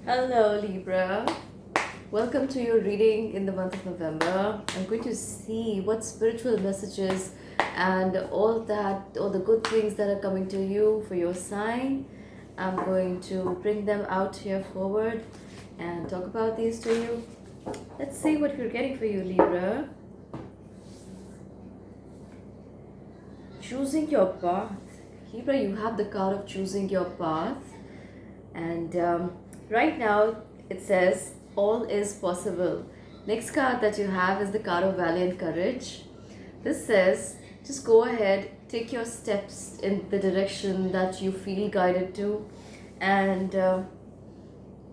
Hello, Libra. Welcome to your reading in the month of November. I'm going to see what spiritual messages and all the good things that are coming to you for your sign. I'm going to bring them out here forward and talk about these to you. Let's see what we're getting for you, Libra. Choosing your path. Libra, you have the card of choosing your path. And right now it says all is possible. Next card that you have is the card of valiant courage. This says just go ahead, take your steps in the direction that you feel guided to, and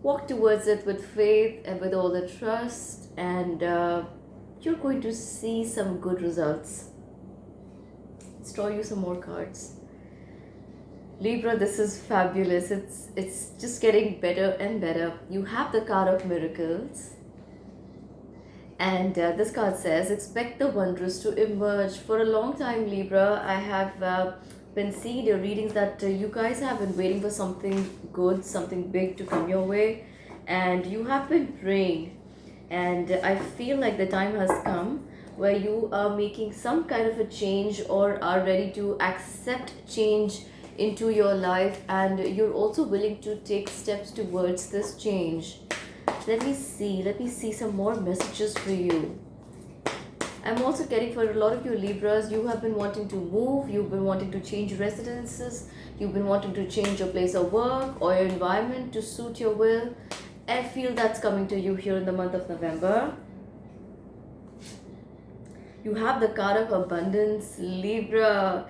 walk towards it with faith and with all the trust, and you're going to see some good results. Let's draw you some more cards. Libra, this is fabulous. It's just getting better and better. You have the card of miracles. And this card says, expect the wondrous to emerge. For a long time, Libra, I have been seeing your readings that you guys have been waiting for something good, something big to come your way. And you have been praying. And I feel like the time has come where you are making some kind of a change or are ready to accept change into your life, and you're also willing to take steps towards this change. Let me see some more messages for you. I'm also getting for a lot of you Libras, you have been wanting to move, you've been wanting to change residences, you've been wanting to change your place of work or your environment to suit your will. I feel that's coming to you here in the month of November. You have the card of abundance, Libra.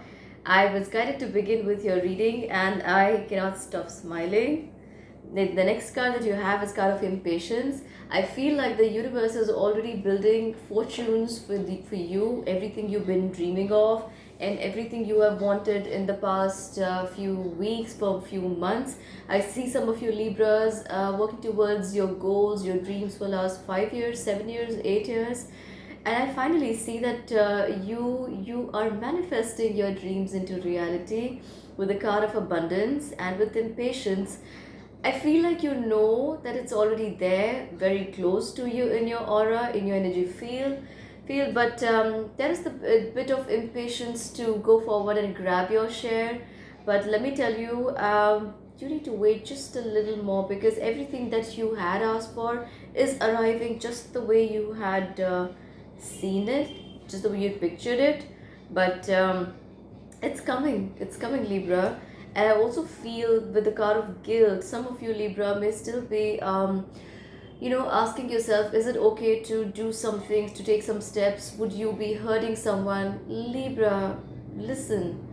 I was guided to begin with your reading and I cannot stop smiling. The next card that you have is card of impatience. I feel like the universe is already building fortunes for you, everything you've been dreaming of and everything you have wanted in the past few weeks, for a few months. I see some of you Libras working towards your goals, your dreams for last 5 years, 7 years, 8 years, and I finally see that you are manifesting your dreams into reality with the card of abundance and with impatience. I feel like you know that it's already there, very close to you in your aura, in your energy field. But there is a bit of impatience to go forward and grab your share. But let me tell you, you need to wait just a little more because everything that you had asked for is arriving just the way you had seen it, just the way you pictured it. But it's coming, Libra. And I also feel with the card of guilt, some of you Libra may still be asking yourself, is it okay to do some things, to take some steps? Would you be hurting someone? Libra, listen,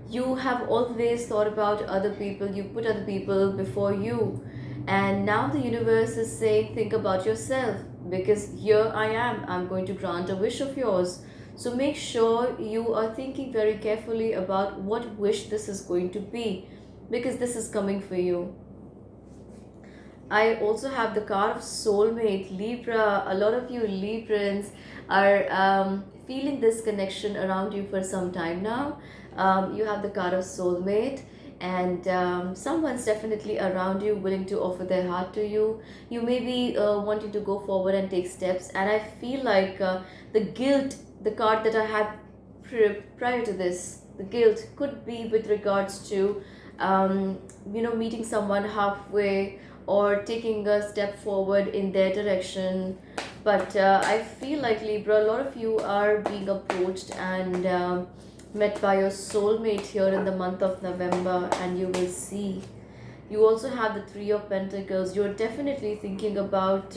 you have always thought about other people, you put other people before you, and now the universe is saying think about yourself, because here I'm going to grant a wish of yours. So make sure you are thinking very carefully about what wish this is going to be, because this is coming for you. I also have the card of soulmate, Libra. A lot of you Librans are feeling this connection around you for some time now. You have the card of soulmate, and someone's definitely around you willing to offer their heart to you. You may be wanting to go forward and take steps, and I feel like the guilt, the card that I had prior to this, the guilt could be with regards to meeting someone halfway or taking a step forward in their direction. But I feel like Libra, a lot of you are being approached and met by your soulmate here in the month of November, and you will see. You also have the Three of Pentacles. You're definitely thinking about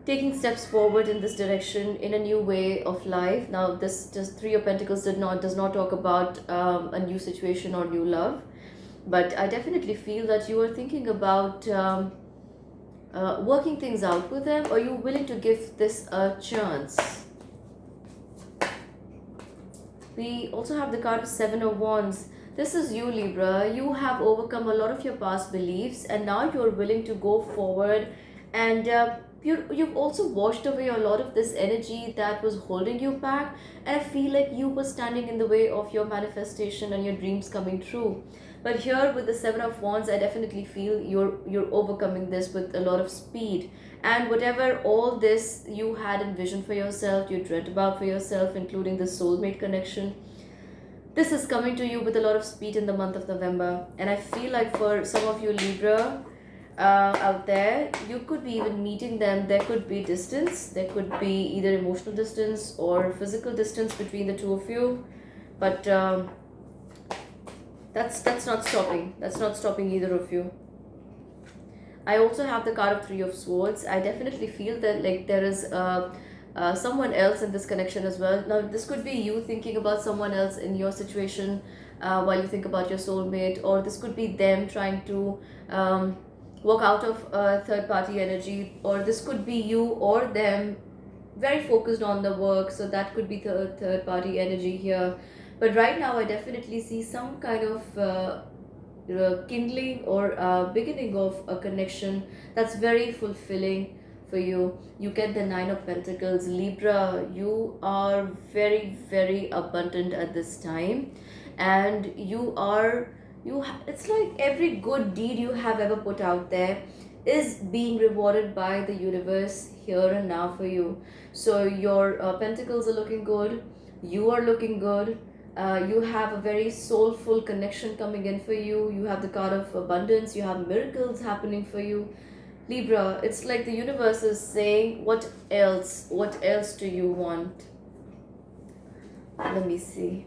taking steps forward in this direction in a new way of life. Now, this Three of Pentacles does not talk about a new situation or new love, but I definitely feel that you are thinking about working things out with them. Are you willing to give this a chance? We also have the card of Seven of Wands. This is you, Libra. You have overcome a lot of your past beliefs, and now you're willing to go forward, and you've also washed away a lot of this energy that was holding you back, and I feel like you were standing in the way of your manifestation and your dreams coming true. But here with the Seven of Wands, I definitely feel you're overcoming this with a lot of speed. And whatever all this you had envisioned for yourself, you dreamt about for yourself, including the soulmate connection, this is coming to you with a lot of speed in the month of November. And I feel like for some of you Libra out there, you could be even meeting them. There could be distance, there could be either emotional distance or physical distance between the two of you. But that's not stopping. That's not stopping either of you. I also have the card of Three of Swords. I definitely feel that like there is someone else in this connection as well. Now, this could be you thinking about someone else in your situation while you think about your soulmate, or this could be them trying to walk out of third party energy, or this could be you or them very focused on the work. So that could be third party energy here. But right now, I definitely see some kind of kindling or beginning of a connection that's very fulfilling for you. You get the Nine of Pentacles. Libra, you are very, very abundant at this time, and it's like every good deed you have ever put out there is being rewarded by the universe here and now for you. So your pentacles are looking good, you are looking good, you have a very soulful connection coming in for you. You have the card of abundance, you have miracles happening for you. Libra, it's like the universe is saying, what else? What else do you want? Let me see.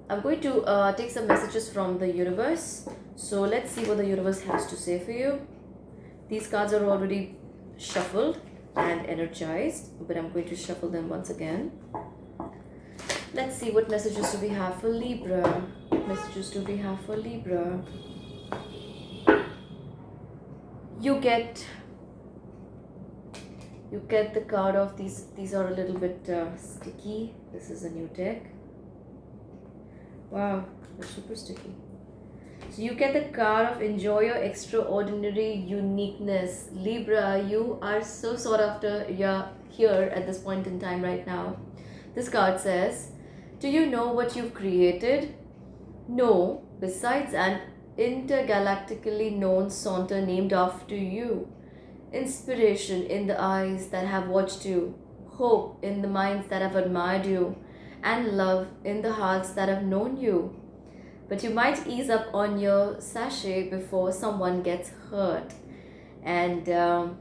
I'm going to take some messages from the universe. So let's see what the universe has to say for you. These cards are already shuffled and energized, but I'm going to shuffle them once again. Let's see what messages do we have for Libra. Messages do we have for Libra? You get the card of these are a little bit sticky. This is a new deck. Wow, they're super sticky. So you get the card of enjoy your extraordinary uniqueness. Libra, you are so sought after. You're here at this point in time right now. This card says, do you know what you've created? No, besides an intergalactically known saunter named after you. Inspiration in the eyes that have watched you. Hope in the minds that have admired you. And love in the hearts that have known you. But you might ease up on your sachet before someone gets hurt. And the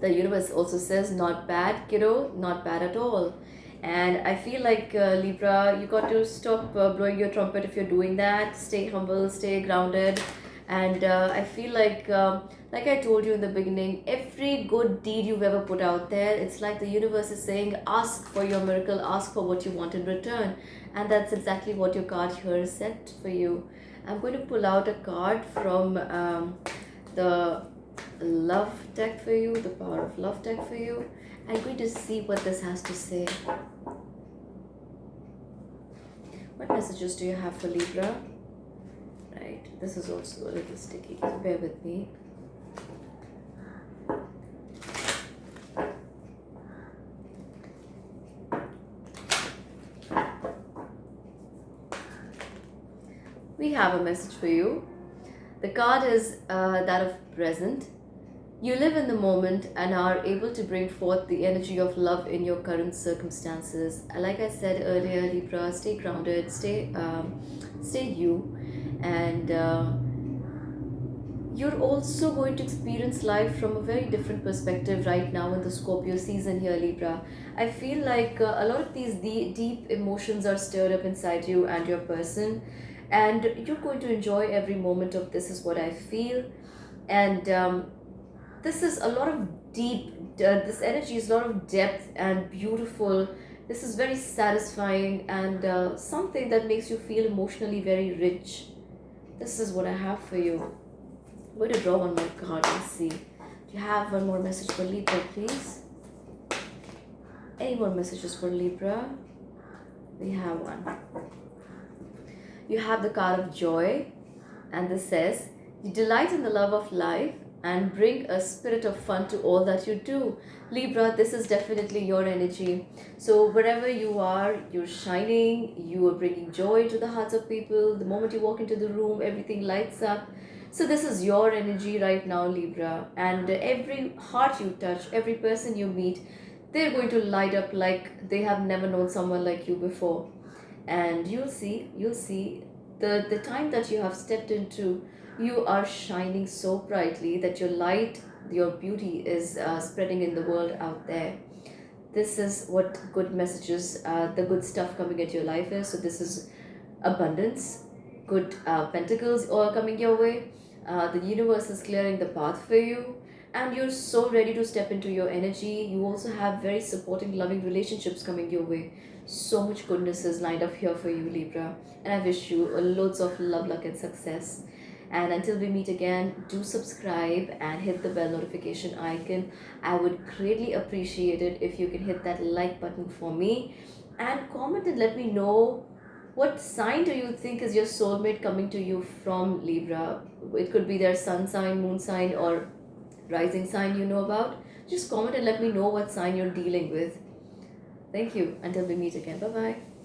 universe also says, not bad, kiddo, not bad at all. And I feel like Libra, you got to stop blowing your trumpet if you're doing that. Stay humble, stay grounded. And I feel like I told you in the beginning, every good deed you've ever put out there, it's like the universe is saying, ask for your miracle, ask for what you want in return. And that's exactly what your card here said for you. I'm going to pull out a card from the love deck for you, the power of love deck for you. I'm going to see what this has to say. What messages do you have for Libra? Right, this is also a little sticky, so bear with me. We have a message for you. The card is that of present. You live in the moment and are able to bring forth the energy of love in your current circumstances. Like I said earlier, Libra, stay grounded, stay you, and you're also going to experience life from a very different perspective right now in the Scorpio season here, Libra. I feel like a lot of these deep emotions are stirred up inside you and your person, and you're going to enjoy every moment of this, is what I feel. And this is a lot of this energy is a lot of depth and beautiful. This is very satisfying and something that makes you feel emotionally very rich. This is what I have for you. I'm going to draw one more card and see. Do you have one more message for Libra, please? Any more messages for Libra? We have one. You have the card of joy, and this says, you delight in the love of life and bring a spirit of fun to all that you do. Libra, this is definitely your energy. So, wherever you are, you're shining, you are bringing joy to the hearts of people. The moment you walk into the room, everything lights up. So, this is your energy right now, Libra. And every heart you touch, every person you meet, they're going to light up like they have never known someone like you before. And you'll see the time that you have stepped into, you are shining so brightly that your light, your beauty is spreading in the world out there. This is what good messages, the good stuff coming into your life is. So this is abundance, good pentacles all coming your way. The universe is clearing the path for you, and you're so ready to step into your energy. You also have very supporting, loving relationships coming your way. So much goodness is lined up here for you, Libra, and I wish you loads of love, luck, and success. And until we meet again, do subscribe and hit the bell notification icon. I would greatly appreciate it if you can hit that like button for me, and comment and let me know what sign do you think is your soulmate coming to you from, Libra. It could be their sun sign, moon sign, or rising sign you know about. Just comment and let me know what sign you're dealing with. Thank you. Until we meet again. Bye bye.